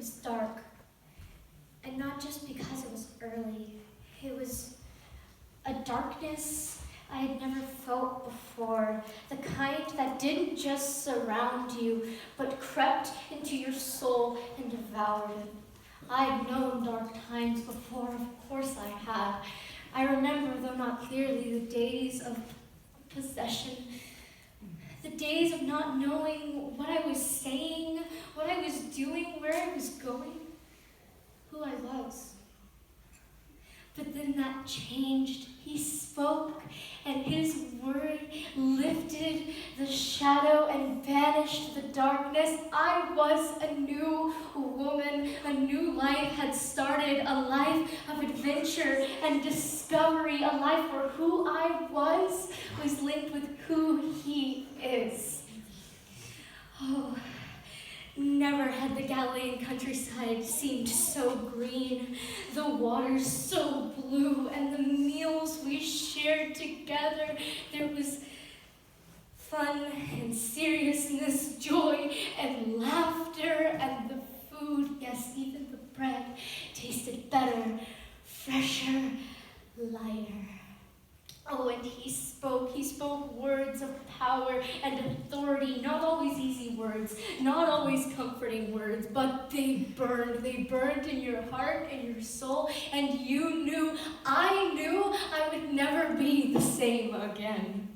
was dark. And not just because it was early. It was a darkness I had never felt before. The kind that didn't just surround you, but crept into your soul and devoured it. I had known dark times before, of course I had. I remember, though not clearly, the days of possession. The days of not knowing what I was saying, what I was doing, where I was going, who I was. But then that changed. He spoke, and his word lifted the shadow and banished the darkness. I was a new woman. A new life had started, a life of adventure and discovery, a life where who I was linked with who he is. Oh, never had the Galilean countryside seemed so green, the waters so blue, and the meals we shared together. There was fun and seriousness, joy and laughter, and the food, yes, even the bread, tasted better, fresher, lighter. Oh, and he spoke words of power and authority, not always easy words, not always comforting words, but they burned in your heart and your soul, and you knew I would never be the same again.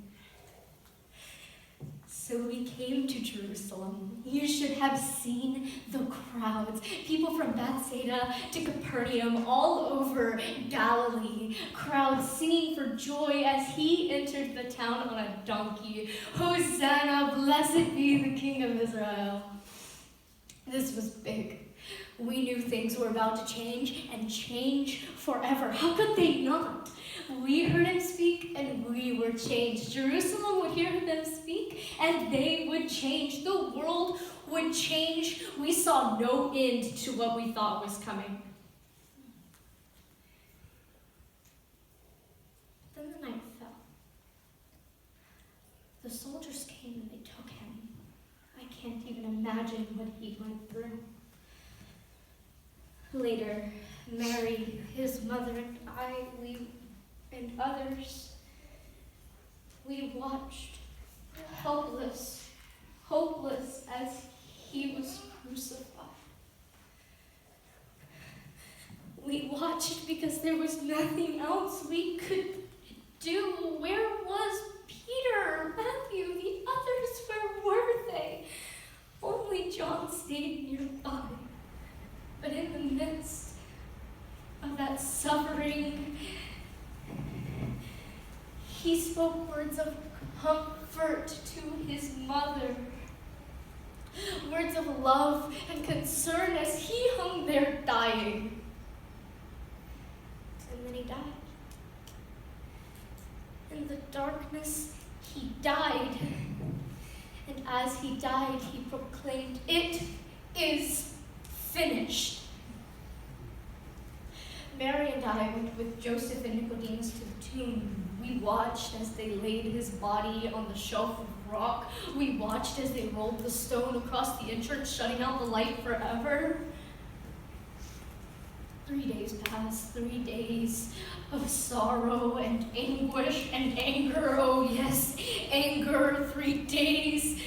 So we came to Jerusalem. You should have seen the crowds. People from Bethsaida to Capernaum, all over Galilee. Crowds singing for joy as he entered the town on a donkey. Hosanna, blessed be the King of Israel. This was big. We knew things were about to change, and change forever. How could they not? We heard him speak, and we were changed. Jerusalem would hear them speak, and they would change. The world would change. We saw no end to what we thought was coming. Then the night fell. The soldiers came and they took him. I can't even imagine what he went through. Later, Mary, his mother, and I, and others, we watched, helpless, hopeless, as he was crucified. We watched because there was nothing else we could do. Where was Peter, Matthew, the others? Where were they? Only John stayed nearby. But in the midst of that suffering, he spoke words of comfort to his mother, words of love and concern as he hung there dying. And then he died. In the darkness, he died. And as he died, he proclaimed, "It is finished." Mary and I went with Joseph and Nicodemus to the tomb. We watched as they laid his body on the shelf of rock. We watched as they rolled the stone across the entrance, shutting out the light forever. 3 days passed, 3 days of sorrow and anguish and anger. Oh yes, anger. 3 days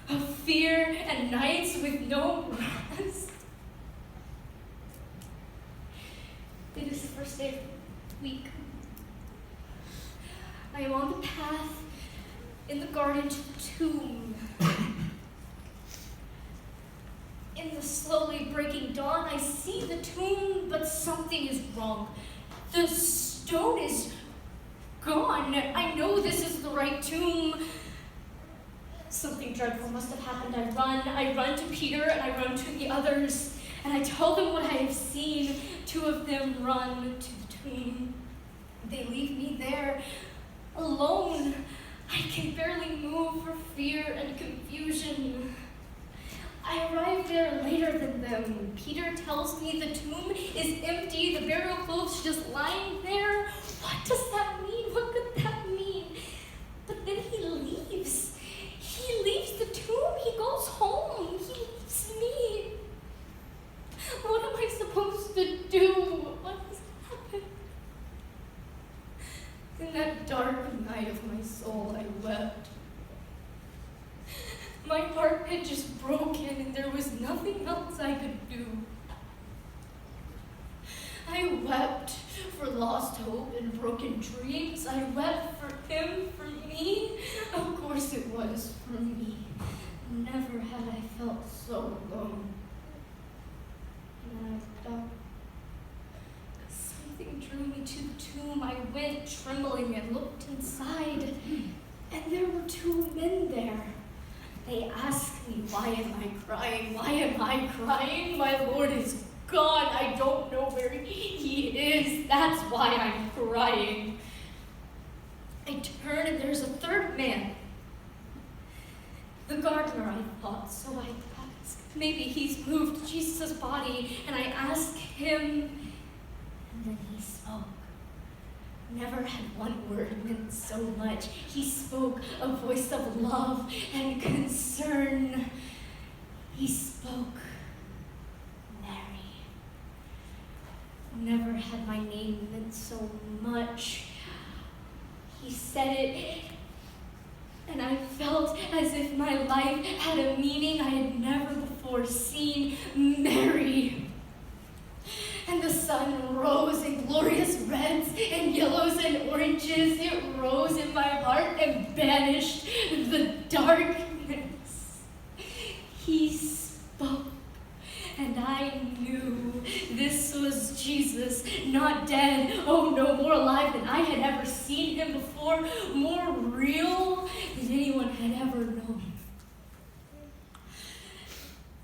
of fear and nights with no rest. It is the first day of the week. I am on the path in the garden to the tomb. In the slowly breaking dawn, I see the tomb, but something is wrong. The stone is gone. I know this is the right tomb. Something dreadful must have happened. I run to Peter and I run to the others, and I tell them what I have seen. 2 of them run to the tomb. They leave me there, alone. I can barely move for fear and confusion. I arrive there later than them. Peter tells me the tomb is empty, the burial clothes just lying there. What does that mean? What could that mean? But then he leaves. He leaves the tomb. He goes home. He leaves me. My heart had just broken and there was nothing else I could do. I wept for lost hope and broken dreams. I wept for him, for me. Of course it was for me. Never had I felt so alone. And I looked up. Something drew me to the tomb. I went trembling and looked inside. And there were two men there. They asked me, why am I crying? Why am I crying? My Lord is gone. I don't know where he is. That's why I'm crying. I turn and there's a third man. The gardener, I thought, so I asked. Maybe he's moved Jesus' body, and I asked him, and then he spoke. Never had one word meant so much. He spoke a voice of love and concern. He spoke, Mary. Never had my name meant so much. He said it, and I felt as if my life had a meaning I had never before seen. Mary. And the sun rose in glorious reds and yellows and oranges. It rose in my heart and banished the darkness. He spoke, and I knew this was Jesus, not dead, oh no, more alive than I had ever seen him before, more real than anyone had ever known.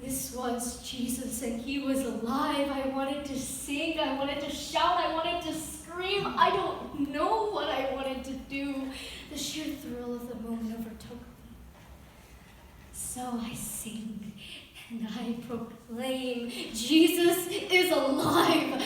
This was Jesus, and he was alive. I wanted to sing, I wanted to shout, I wanted to scream. I don't know what I wanted to do. The sheer thrill of the moment overtook me. So I sing, and I proclaim, Jesus is alive.